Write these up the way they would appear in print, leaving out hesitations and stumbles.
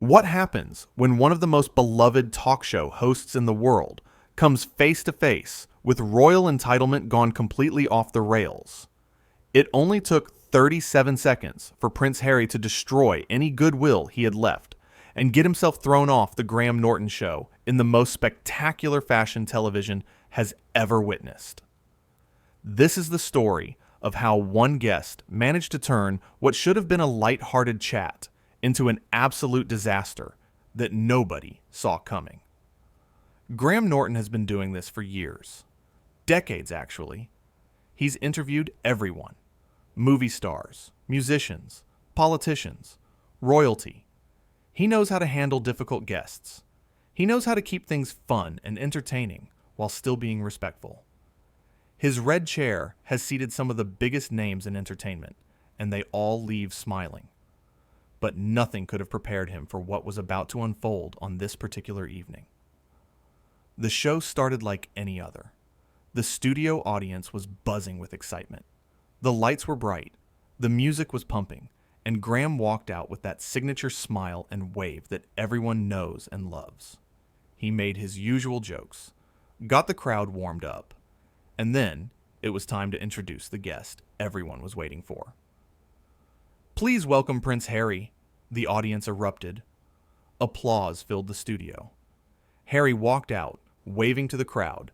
What happens when one of the most beloved talk show hosts in the world comes face to face with royal entitlement gone completely off the rails? It only took 37 seconds for Prince Harry to destroy any goodwill he had left and get himself thrown off the Graham Norton show in the most spectacular fashion television has ever witnessed. This is the story of how one guest managed to turn what should have been a light-hearted chat into an absolute disaster that nobody saw coming. Graham Norton has been doing this for years. Decades, actually. He's interviewed everyone. Movie stars, musicians, politicians, royalty. He knows how to handle difficult guests. He knows how to keep things fun and entertaining while still being respectful. His red chair has seated some of the biggest names in entertainment, and they all leave smiling. But nothing could have prepared him for what was about to unfold on this particular evening. The show started like any other. The studio audience was buzzing with excitement. The lights were bright, the music was pumping, and Graham walked out with that signature smile and wave that everyone knows and loves. He made his usual jokes, got the crowd warmed up, and then it was time to introduce the guest everyone was waiting for. "Please welcome Prince Harry," the audience erupted. Applause filled the studio. Harry walked out, waving to the crowd,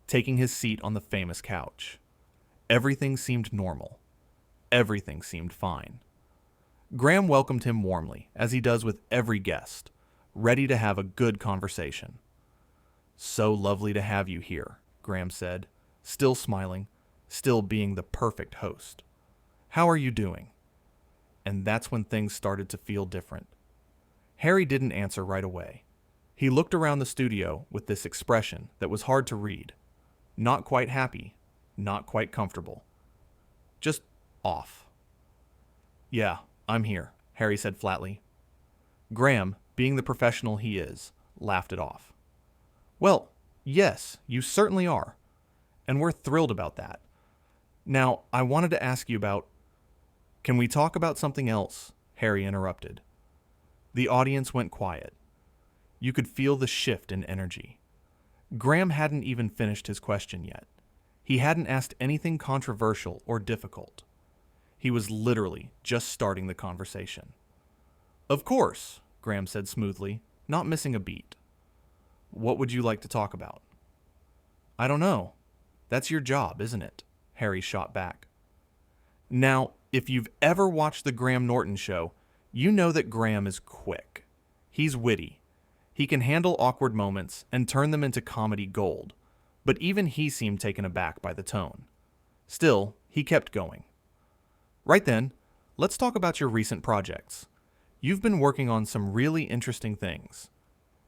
taking his seat on the famous couch. Everything seemed normal. Everything seemed fine. Graham welcomed him warmly, as he does with every guest, ready to have a good conversation. "So lovely to have you here," Graham said, still smiling, still being the perfect host. "How are you doing?" And that's when things started to feel different. Harry didn't answer right away. He looked around the studio with this expression that was hard to read. Not quite happy, not quite comfortable. Just off. "Yeah, I'm here," Harry said flatly. Graham, being the professional he is, laughed it off. "Well, yes, you certainly are. And we're thrilled about that. Now, I wanted to ask you about—" "Can we talk about something else?" Harry interrupted. The audience went quiet. You could feel the shift in energy. Graham hadn't even finished his question yet. He hadn't asked anything controversial or difficult. He was literally just starting the conversation. "Of course," Graham said smoothly, not missing a beat. "What would you like to talk about?" "I don't know. That's your job, isn't it?" Harry shot back. Now, if you've ever watched the Graham Norton show, you know that Graham is quick. He's witty. He can handle awkward moments and turn them into comedy gold, but even he seemed taken aback by the tone. Still, he kept going. "Right then, let's talk about your recent projects. You've been working on some really interesting things."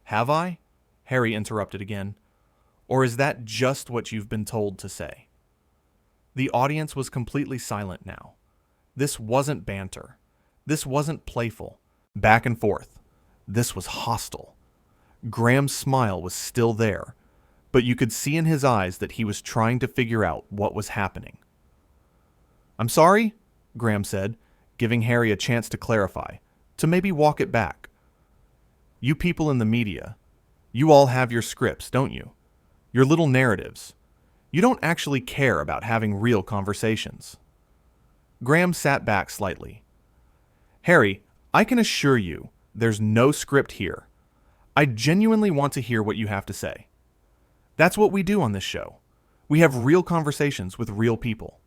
"Have I?" Harry interrupted again. "Or is that just what you've been told to say?" The audience was completely silent now. This wasn't banter. This wasn't playful. Back and forth. This was hostile. Graham's smile was still there, but you could see in his eyes that he was trying to figure out what was happening. "I'm sorry," Graham said, giving Harry a chance to clarify, to maybe walk it back. "You people in the media, you all have your scripts, don't you? Your little narratives. You don't actually care about having real conversations." Graham sat back slightly. "Harry, I can assure you there's no script here. I genuinely want to hear what you have to say. That's what we do on this show. We have real conversations with real people."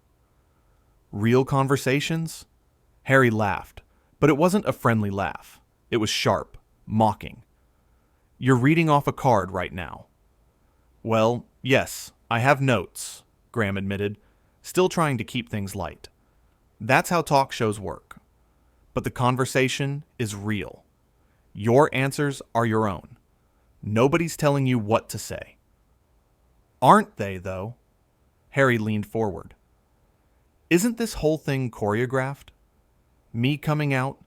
"Real conversations?" Harry laughed, but it wasn't a friendly laugh. It was sharp, mocking. "You're reading off a card right now." "Well, yes, I have notes," Graham admitted, still trying to keep things light. "That's how talk shows work. But the conversation is real. Your answers are your own. Nobody's telling you what to say." "Aren't they, though?" Harry leaned forward. "Isn't this whole thing choreographed? Me coming out,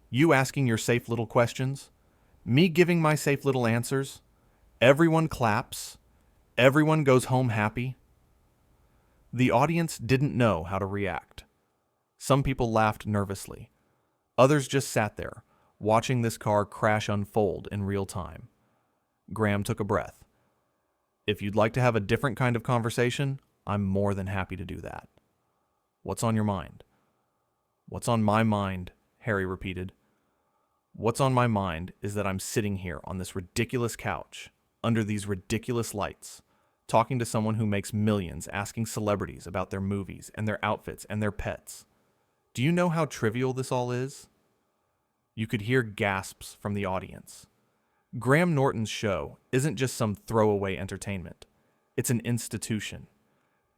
you asking your safe little questions, me giving my safe little answers, everyone claps, everyone goes home happy." The audience didn't know how to react. Some people laughed nervously. Others just sat there, watching this car crash unfold in real time. Graham took a breath. If you'd like to have a different kind of conversation, I'm more than happy to do that. What's on your mind? What's on my mind, Harry repeated. What's on my mind is that I'm sitting here on this ridiculous couch, under these ridiculous lights, talking to someone who makes millions asking celebrities about their movies and their outfits and their pets. Do you know how trivial this all is? You could hear gasps from the audience. Graham Norton's show isn't just some throwaway entertainment. It's an institution.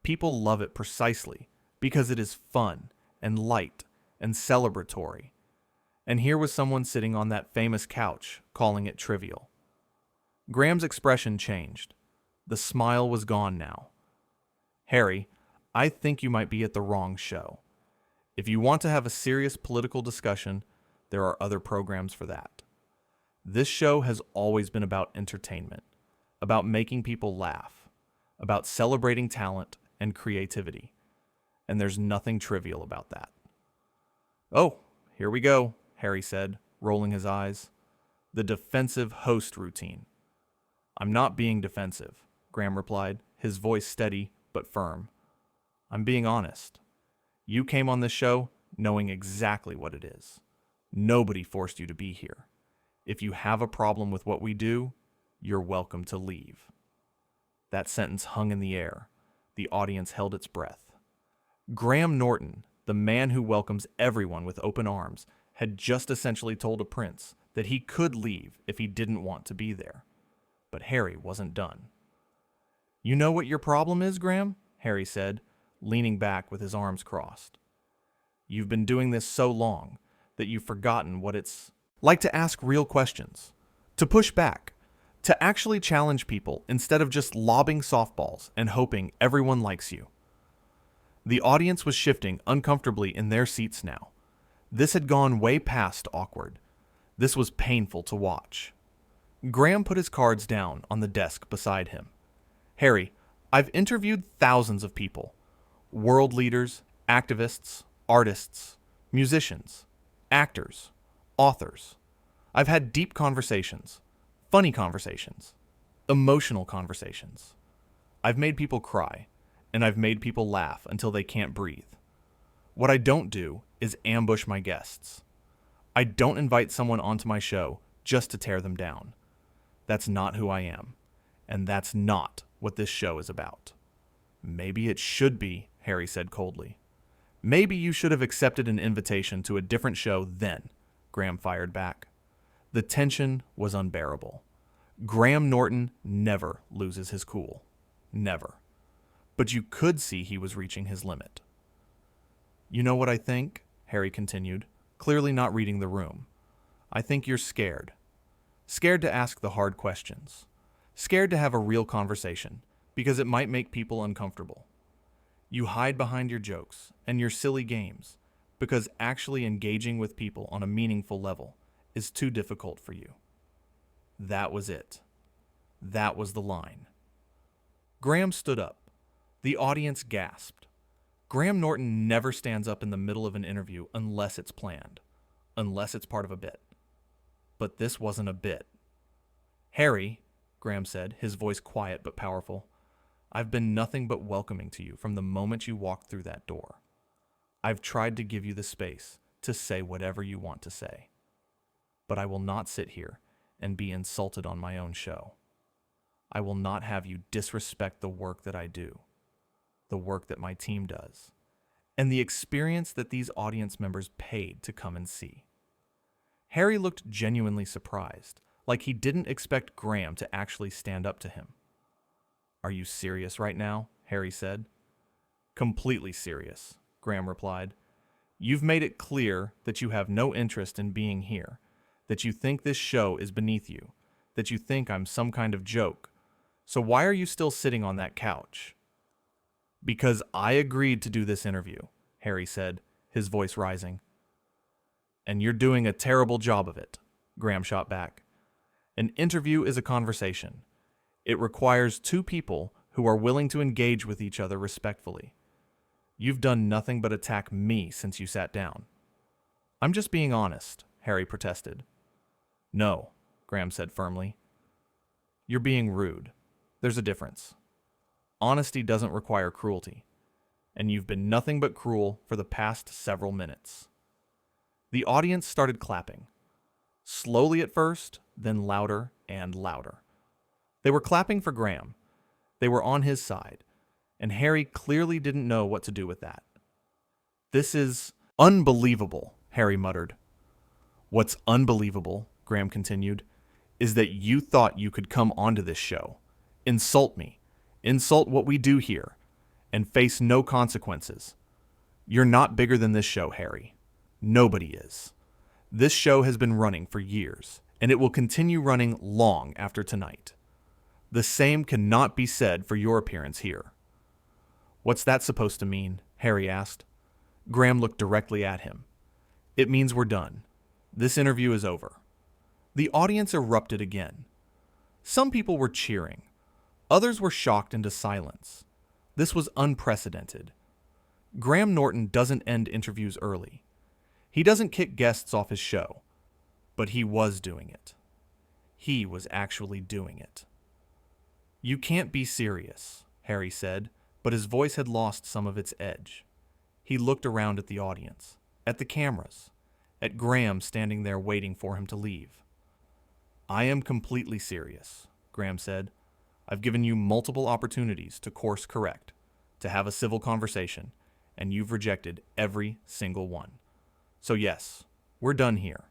People love it precisely because it is fun and light and celebratory. And here was someone sitting on that famous couch calling it trivial. Graham's expression changed. The smile was gone now. Harry, I think you might be at the wrong show. If you want to have a serious political discussion, there are other programs for that. This show has always been about entertainment, about making people laugh, about celebrating talent and creativity. And there's nothing trivial about that. Oh, here we go, Harry said, rolling his eyes. The defensive host routine. I'm not being defensive, Graham replied, his voice steady but firm. I'm being honest. You came on this show knowing exactly what it is. Nobody forced you to be here. If you have a problem with what we do, you're welcome to leave. That sentence hung in the air. The audience held its breath. Graham Norton, the man who welcomes everyone with open arms, had just essentially told a prince that he could leave if he didn't want to be there. But Harry wasn't done. You know what your problem is, Graham? Harry said, leaning back with his arms crossed. You've been doing this so long that you've forgotten what it's like to ask real questions, to push back, to actually challenge people instead of just lobbing softballs and hoping everyone likes you. The audience was shifting uncomfortably in their seats now. This had gone way past awkward. This was painful to watch. Graham put his cards down on the desk beside him. Harry, I've interviewed thousands of people. World leaders, activists, artists, musicians, actors, authors. I've had deep conversations, funny conversations, emotional conversations. I've made people cry, and I've made people laugh until they can't breathe. What I don't do is ambush my guests. I don't invite someone onto my show just to tear them down. That's not who I am, and that's not what this show is about. Maybe it should be, Harry said coldly. Maybe you should have accepted an invitation to a different show then, Graham fired back. The tension was unbearable. Graham Norton never loses his cool. Never. But you could see he was reaching his limit. You know what I think? Harry continued, clearly not reading the room. I think you're scared. Scared to ask the hard questions. Scared to have a real conversation, because it might make people uncomfortable. You hide behind your jokes and your silly games, because actually engaging with people on a meaningful level is too difficult for you. That was it. That was the line. Graham stood up. The audience gasped. Graham Norton never stands up in the middle of an interview unless it's planned, unless it's part of a bit. But this wasn't a bit. Harry, Graham said, his voice quiet but powerful, I've been nothing but welcoming to you from the moment you walked through that door. I've tried to give you the space to say whatever you want to say. But I will not sit here and be insulted on my own show. I will not have you disrespect the work that I do, the work that my team does, and the experience that these audience members paid to come and see. Harry looked genuinely surprised, like he didn't expect Graham to actually stand up to him. Are you serious right now? Harry said. Completely serious, Graham replied. You've made it clear that you have no interest in being here, that you think this show is beneath you, that you think I'm some kind of joke. So why are you still sitting on that couch? Because I agreed to do this interview, Harry said, his voice rising. And you're doing a terrible job of it, Graham shot back. An interview is a conversation. It requires two people who are willing to engage with each other respectfully. You've done nothing but attack me since you sat down. I'm just being honest, Harry protested, No, Graham said firmly. You're being rude. There's a difference. Honesty doesn't require cruelty, and you've been nothing but cruel for the past several minutes. The audience started clapping. Slowly at first, then louder and louder. They were clapping for Graham. They were on his side, and Harry clearly didn't know what to do with that. This is unbelievable, Harry muttered. What's unbelievable, Graham continued, is that you thought you could come onto this show, insult me, insult what we do here, and face no consequences. You're not bigger than this show, Harry. Nobody is. This show has been running for years, and it will continue running long after tonight. The same cannot be said for your appearance here. What's that supposed to mean? Harry asked. Graham looked directly at him. It means we're done. This interview is over. The audience erupted again. Some people were cheering. Others were shocked into silence. This was unprecedented. Graham Norton doesn't end interviews early. He doesn't kick guests off his show. But he was doing it. He was actually doing it. You can't be serious, Harry said, but his voice had lost some of its edge. He looked around at the audience, at the cameras, at Graham standing there waiting for him to leave. I am completely serious, Graham said. I've given you multiple opportunities to course correct, to have a civil conversation, and you've rejected every single one. So yes, we're done here.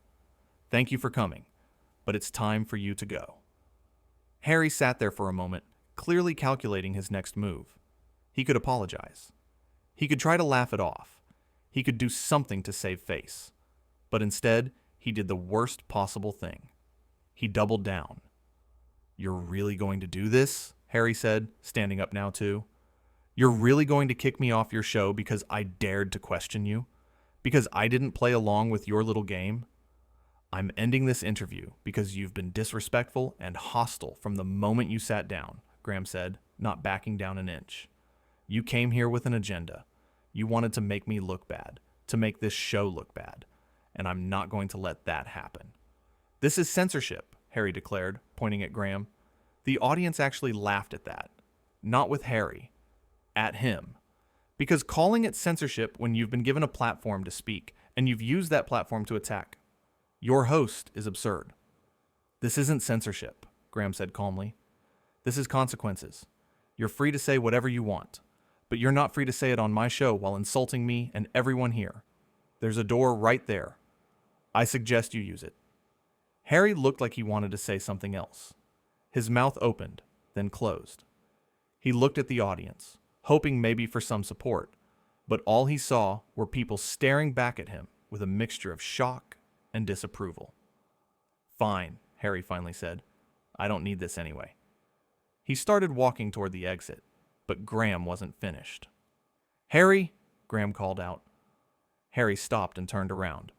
Thank you for coming, but it's time for you to go. Harry sat there for a moment, clearly calculating his next move. He could apologize. He could try to laugh it off. He could do something to save face. But instead, he did the worst possible thing. He doubled down. You're really going to do this? Harry said, standing up now too. You're really going to kick me off your show because I dared to question you? Because I didn't play along with your little game? I'm ending this interview because you've been disrespectful and hostile from the moment you sat down, Graham said, not backing down an inch. You came here with an agenda. You wanted to make me look bad, to make this show look bad, and I'm not going to let that happen. This is censorship, Harry declared, pointing at Graham. The audience actually laughed at that. Not with Harry. At him. Because calling it censorship when you've been given a platform to speak, and you've used that platform to attack your host, is absurd. This isn't censorship, Graham said calmly. This is consequences. You're free to say whatever you want, but you're not free to say it on my show while insulting me and everyone here. There's a door right there. I suggest you use it. Harry looked like he wanted to say something else. His mouth opened, then closed. He looked at the audience, hoping maybe for some support, but all he saw were people staring back at him with a mixture of shock and disapproval. Fine, Harry finally said. I don't need this anyway. He started walking toward the exit, but Graham wasn't finished. Harry, Graham called out. Harry stopped and turned around.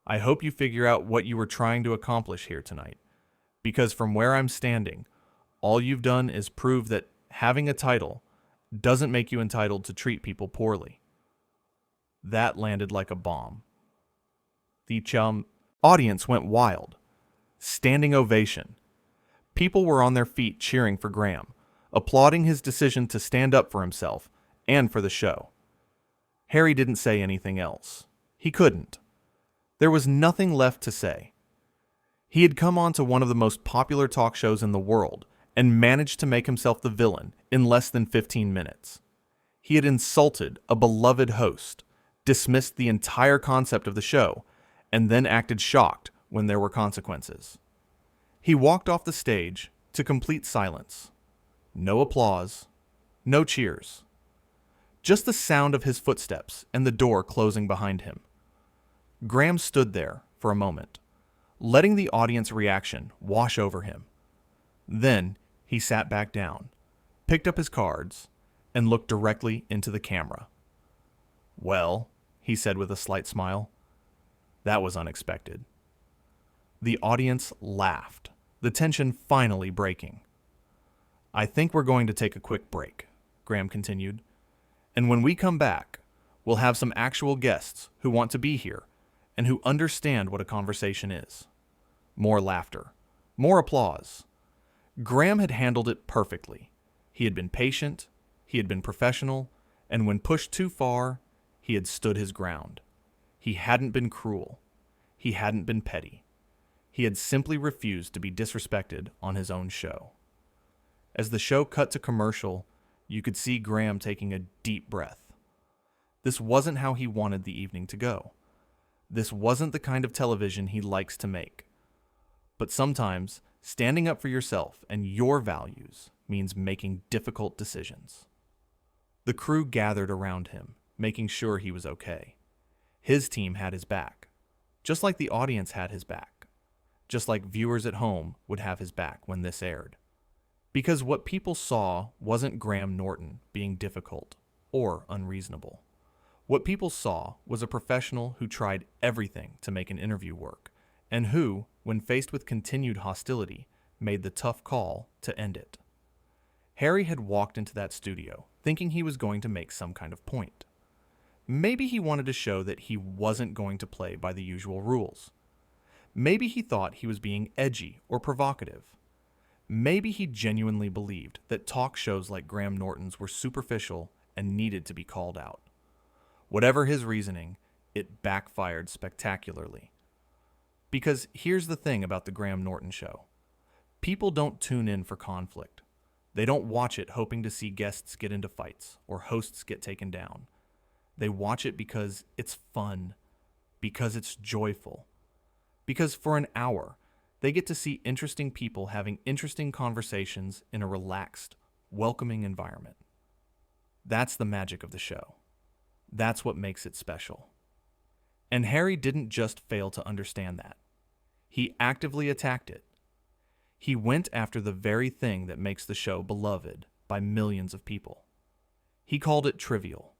I hope you figure out what you were trying to accomplish here tonight, because from where I'm standing, all you've done is prove that having a title doesn't make you entitled to treat people poorly. That landed like a bomb. The audience went wild. Standing ovation. People were on their feet cheering for Graham, applauding his decision to stand up for himself and for the show. Harry didn't say anything else. He couldn't. There was nothing left to say. He had come on to one of the most popular talk shows in the world and managed to make himself the villain in less than 15 minutes. He had insulted a beloved host, dismissed the entire concept of the show, and then acted shocked when there were consequences. He walked off the stage to complete silence. No applause, no cheers. Just the sound of his footsteps and the door closing behind him. Graham stood there for a moment, letting the audience reaction wash over him. Then he sat back down, picked up his cards, and looked directly into the camera. Well, he said with a slight smile, that was unexpected. The audience laughed, the tension finally breaking. I think we're going to take a quick break, Graham continued. And when we come back, we'll have some actual guests who want to be here and who understand what a conversation is. more laughter, more applause. Graham had handled it perfectly. He had been patient, he had been professional, and when pushed too far, he had stood his ground. He hadn't been cruel. He hadn't been petty. He had simply refused to be disrespected on his own show. As the show cut to commercial, you could see Graham taking a deep breath. This wasn't how he wanted the evening to go. This wasn't the kind of television he likes to make. But sometimes, standing up for yourself and your values means making difficult decisions. The crew gathered around him, making sure he was okay. His team had his back, just like the audience had his back, just like viewers at home would have his back when this aired. Because what people saw wasn't Graham Norton being difficult or unreasonable. What people saw was a professional who tried everything to make an interview work, and who, when faced with continued hostility, made the tough call to end it. Harry had walked into that studio thinking he was going to make some kind of point. Maybe he wanted to show that he wasn't going to play by the usual rules. Maybe he thought he was being edgy or provocative. Maybe he genuinely believed that talk shows like Graham Norton's were superficial and needed to be called out. Whatever his reasoning, it backfired spectacularly. Because here's the thing about the Graham Norton show. People don't tune in for conflict. They don't watch it hoping to see guests get into fights or hosts get taken down. They watch it because it's fun, because it's joyful, because for an hour, they get to see interesting people having interesting conversations in a relaxed, welcoming environment. That's the magic of the show. That's what makes it special. And Harry didn't just fail to understand that. He actively attacked it. He went after the very thing that makes the show beloved by millions of people. He called it trivial,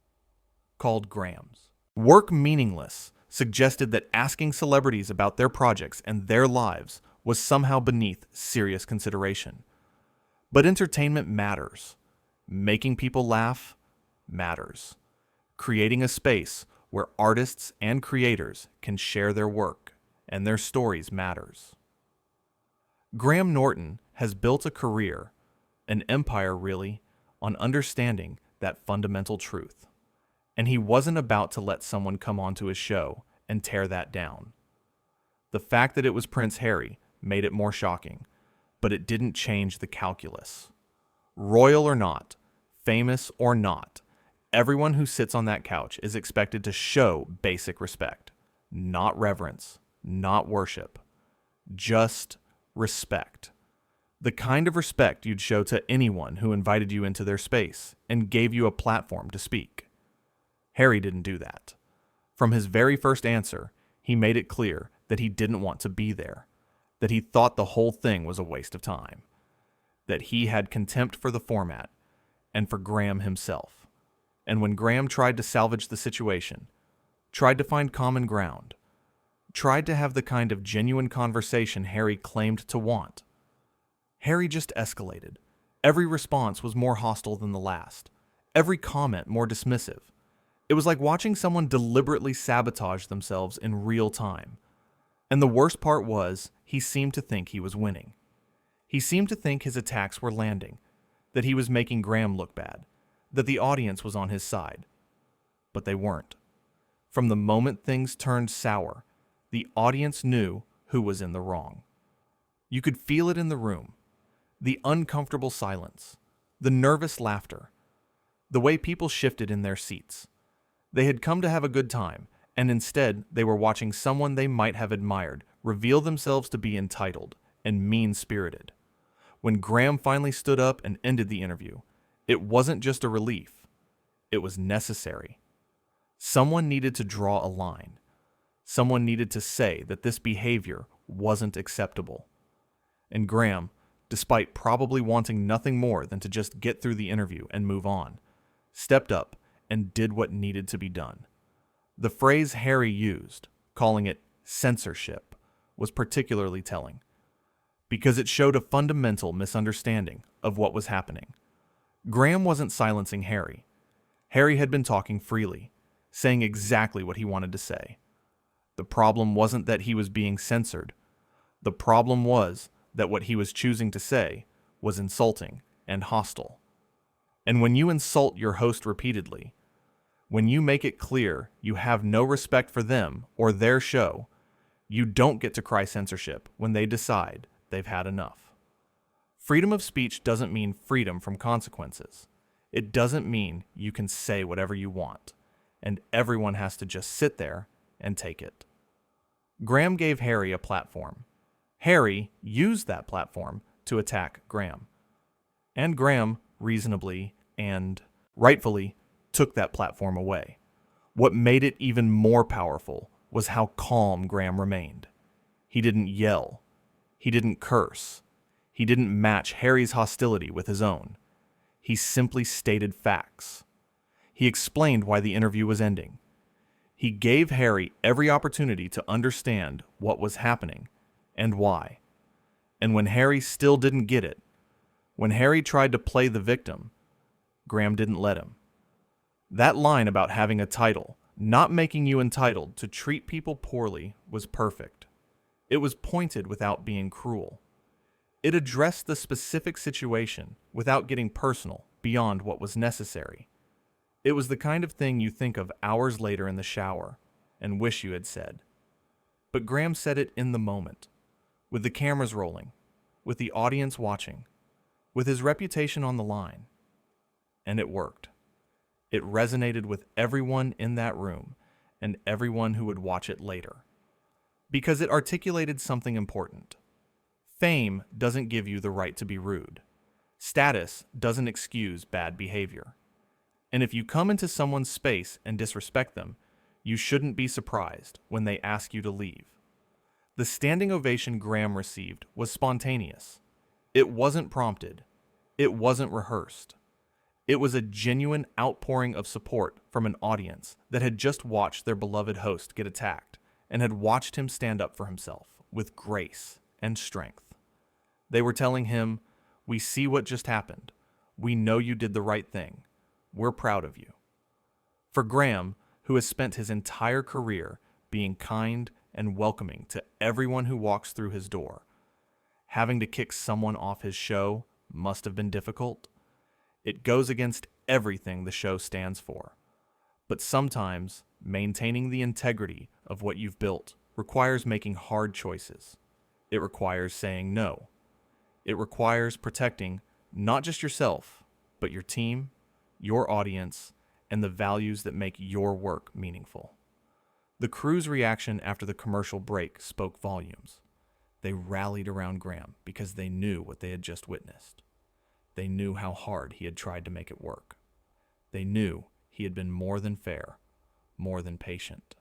called Graham's. Work meaningless suggested that asking celebrities about their projects and their lives was somehow beneath serious consideration. But entertainment matters. Making people laugh matters. Creating a space where artists and creators can share their work and their stories matters. Graham Norton has built a career, an empire really, on understanding that fundamental truth. And he wasn't about to let someone come onto his show and tear that down. The fact that it was Prince Harry made it more shocking, but it didn't change the calculus. Royal or not, famous or not, everyone who sits on that couch is expected to show basic respect, not reverence, not worship, just respect. The kind of respect you'd show to anyone who invited you into their space and gave you a platform to speak. Harry didn't do that. From his very first answer, he made it clear that he didn't want to be there, that he thought the whole thing was a waste of time, that he had contempt for the format and for Graham himself. And when Graham tried to salvage the situation, tried to find common ground, tried to have the kind of genuine conversation Harry claimed to want, Harry just escalated. Every response was more hostile than the last, every comment more dismissive. It was like watching someone deliberately sabotage themselves in real time. And the worst part was, he seemed to think he was winning. He seemed to think his attacks were landing, that he was making Graham look bad, that the audience was on his side. But they weren't. From the moment things turned sour, the audience knew who was in the wrong. You could feel it in the room. The uncomfortable silence, the nervous laughter, the way people shifted in their seats. They had come to have a good time, and instead they were watching someone they might have admired reveal themselves to be entitled and mean-spirited. When Graham finally stood up and ended the interview, it wasn't just a relief. It was necessary. Someone needed to draw a line. Someone needed to say that this behavior wasn't acceptable. And Graham, despite probably wanting nothing more than to just get through the interview and move on, stepped up and did what needed to be done. The phrase Harry used, calling it censorship, was particularly telling, because it showed a fundamental misunderstanding of what was happening. Graham wasn't silencing Harry. Harry had been talking freely, saying exactly what he wanted to say. The problem wasn't that he was being censored. The problem was that what he was choosing to say was insulting and hostile. And when you insult your host repeatedly, when you make it clear you have no respect for them or their show, you don't get to cry censorship when they decide they've had enough. Freedom of speech doesn't mean freedom from consequences. It doesn't mean you can say whatever you want, and everyone has to just sit there and take it. Graham gave Harry a platform. Harry used that platform to attack Graham. And Graham reasonably and rightfully took that platform away. What made it even more powerful was how calm Graham remained. He didn't yell. He didn't curse. He didn't match Harry's hostility with his own. He simply stated facts. He explained why the interview was ending. He gave Harry every opportunity to understand what was happening and why. And when Harry still didn't get it, when Harry tried to play the victim, Graham didn't let him. That line about having a title, not making you entitled to treat people poorly, was perfect. It was pointed without being cruel. It addressed the specific situation without getting personal beyond what was necessary. It was the kind of thing you think of hours later in the shower and wish you had said. But Graham said it in the moment, with the cameras rolling, with the audience watching, with his reputation on the line. And it worked. It resonated with everyone in that room and everyone who would watch it later. Because it articulated something important. Fame doesn't give you the right to be rude. Status doesn't excuse bad behavior. And if you come into someone's space and disrespect them, you shouldn't be surprised when they ask you to leave. The standing ovation Graham received was spontaneous. It wasn't prompted. It wasn't rehearsed. It was a genuine outpouring of support from an audience that had just watched their beloved host get attacked and had watched him stand up for himself with grace and strength. They were telling him, "We see what just happened. We know you did the right thing. We're proud of you." For Graham, who has spent his entire career being kind and welcoming to everyone who walks through his door, having to kick someone off his show must have been difficult. It goes against everything the show stands for. But sometimes, maintaining the integrity of what you've built requires making hard choices. It requires saying no. It requires protecting not just yourself, but your team, your audience, and the values that make your work meaningful. The crew's reaction after the commercial break spoke volumes. They rallied around Graham because they knew what they had just witnessed. They knew how hard he had tried to make it work. They knew he had been more than fair, more than patient.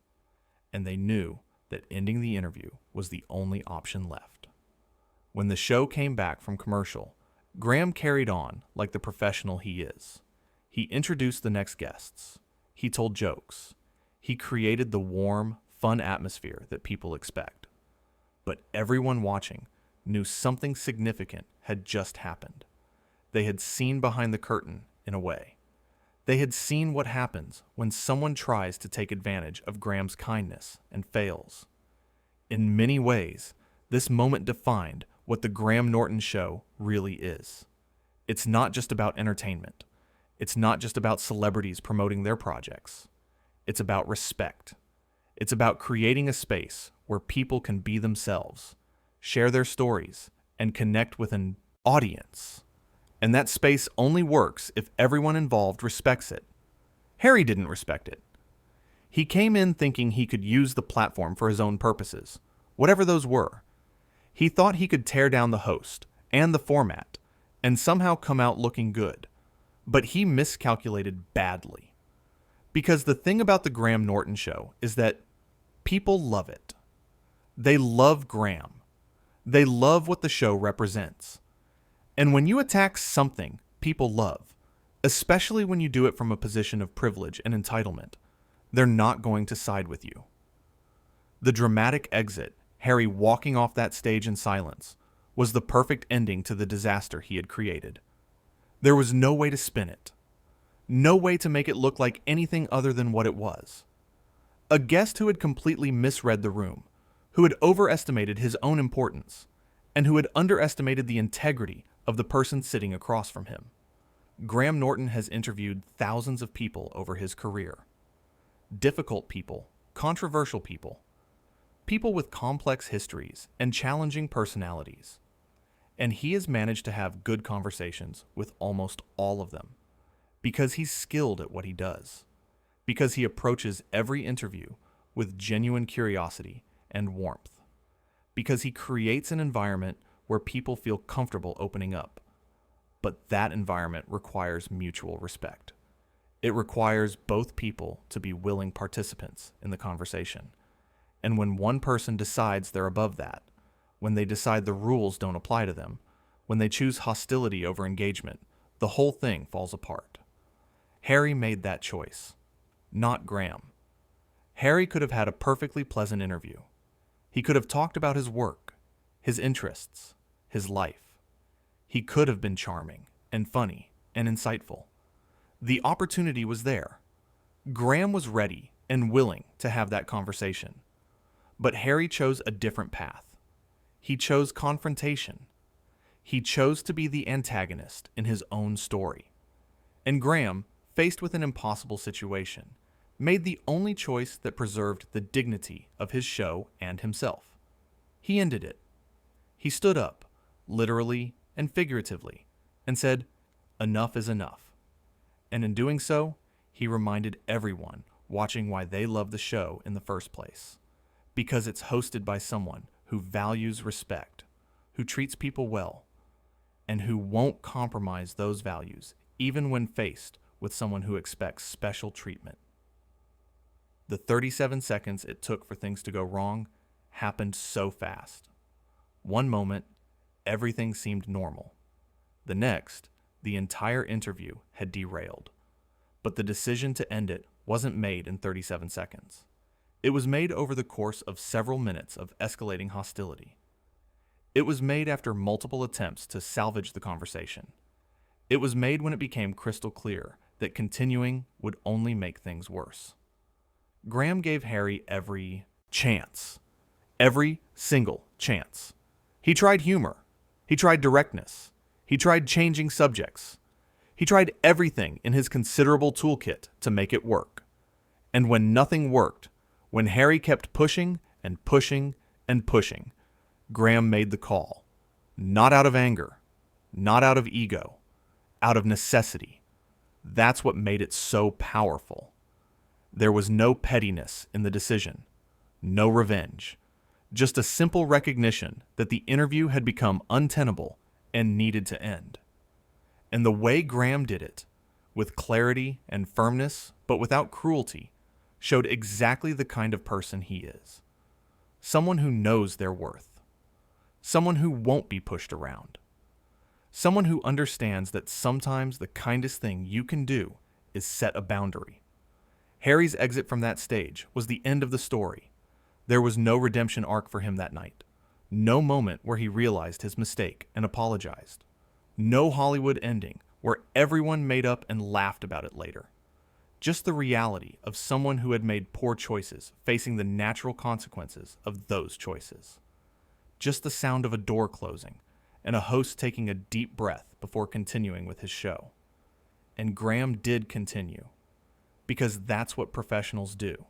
And they knew that ending the interview was the only option left. When the show came back from commercial, Graham carried on like the professional he is. He introduced the next guests. He told jokes. He created the warm, fun atmosphere that people expect. But everyone watching knew something significant had just happened. They had seen behind the curtain, in a way. They had seen what happens when someone tries to take advantage of Graham's kindness and fails. In many ways, this moment defined what the Graham Norton Show really is. It's not just about entertainment. It's not just about celebrities promoting their projects. It's about respect. It's about creating a space where people can be themselves, share their stories, and connect with an audience. And that space only works if everyone involved respects it. Harry didn't respect it. He came in thinking he could use the platform for his own purposes, whatever those were. He thought he could tear down the host and the format and somehow come out looking good. But he miscalculated badly. Because the thing about the Graham Norton Show is that people love it. They love Graham. They love what the show represents. And when you attack something people love, especially when you do it from a position of privilege and entitlement, they're not going to side with you. The dramatic exit, Harry walking off that stage in silence, was the perfect ending to the disaster he had created. There was no way to spin it. No way to make it look like anything other than what it was. A guest who had completely misread the room, who had overestimated his own importance, and who had underestimated the integrity of the person sitting across from him. Graham Norton has interviewed thousands of people over his career. Difficult people, controversial people, people with complex histories and challenging personalities. And he has managed to have good conversations with almost all of them, because he's skilled at what he does, because he approaches every interview with genuine curiosity and warmth, because he creates an environment where people feel comfortable opening up. But that environment requires mutual respect. It requires both people to be willing participants in the conversation. And when one person decides they're above that, when they decide the rules don't apply to them, when they choose hostility over engagement, the whole thing falls apart. Harry made that choice, not Graham. Harry could have had a perfectly pleasant interview. He could have talked about his work, his interests, his life. He could have been charming and funny and insightful. The opportunity was there. Graham was ready and willing to have that conversation. But Harry chose a different path. He chose confrontation. He chose to be the antagonist in his own story. And Graham, faced with an impossible situation, made the only choice that preserved the dignity of his show and himself. He ended it. He stood up, literally and figuratively, and said, "Enough is enough." And in doing so, he reminded everyone watching why they love the show in the first place. Because it's hosted by someone who values respect, who treats people well, and who won't compromise those values even when faced with someone who expects special treatment. The 37 seconds it took for things to go wrong happened so fast. One moment, everything seemed normal. The next, the entire interview had derailed. But the decision to end it wasn't made in 37 seconds. It was made over the course of several minutes of escalating hostility. It was made after multiple attempts to salvage the conversation. It was made when it became crystal clear that continuing would only make things worse. Graham gave Harry every chance. Every single chance. He tried humor. He tried directness. He tried changing subjects. He tried everything in his considerable toolkit to make it work. And when nothing worked, when Harry kept pushing and pushing and pushing, Graham made the call. Not out of anger, not out of ego, out of necessity. That's what made it so powerful. There was no pettiness in the decision, no revenge, just a simple recognition that the interview had become untenable and needed to end. And the way Graham did it, with clarity and firmness, but without cruelty, showed exactly the kind of person he is. Someone who knows their worth. Someone who won't be pushed around. Someone who understands that sometimes the kindest thing you can do is set a boundary. Harry's exit from that stage was the end of the story. There was no redemption arc for him that night. No moment where he realized his mistake and apologized. No Hollywood ending where everyone made up and laughed about it later. Just the reality of someone who had made poor choices facing the natural consequences of those choices. Just the sound of a door closing and a host taking a deep breath before continuing with his show. And Graham did continue, because that's what professionals do.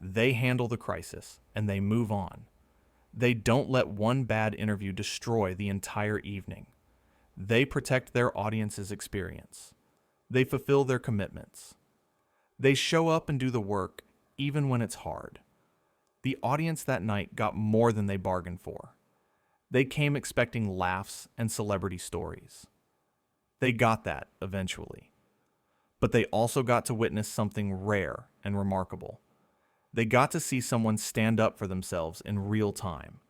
They handle the crisis and they move on. They don't let one bad interview destroy the entire evening. They protect their audience's experience. They fulfill their commitments. They show up and do the work even when it's hard. The audience that night got more than they bargained for. They came expecting laughs and celebrity stories. They got that eventually. But they also got to witness something rare and remarkable. They got to see someone stand up for themselves in real time.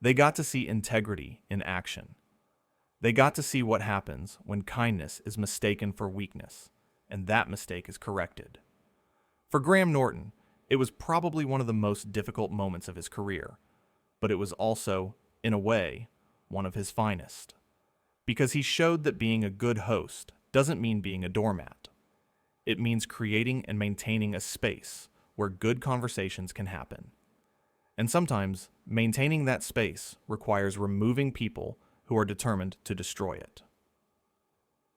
They got to see integrity in action. They got to see what happens when kindness is mistaken for weakness, and that mistake is corrected. For Graham Norton, it was probably one of the most difficult moments of his career, but it was also, in a way, one of his finest. Because he showed that being a good host doesn't mean being a doormat. It means creating and maintaining a space where good conversations can happen. And sometimes, maintaining that space requires removing people who are determined to destroy it.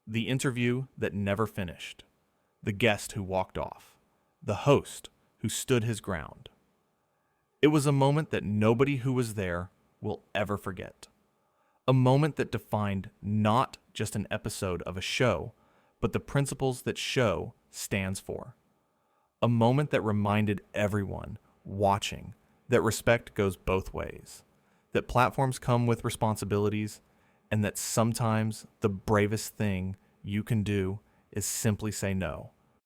The interview that never finished, the guest who walked off, the host who stood his ground. It was a moment that nobody who was there will ever forget. A moment that defined not just an episode of a show, but the principles that show stands for. A moment that reminded everyone watching that respect goes both ways, that platforms come with responsibilities, and that sometimes the bravest thing you can do is simply say no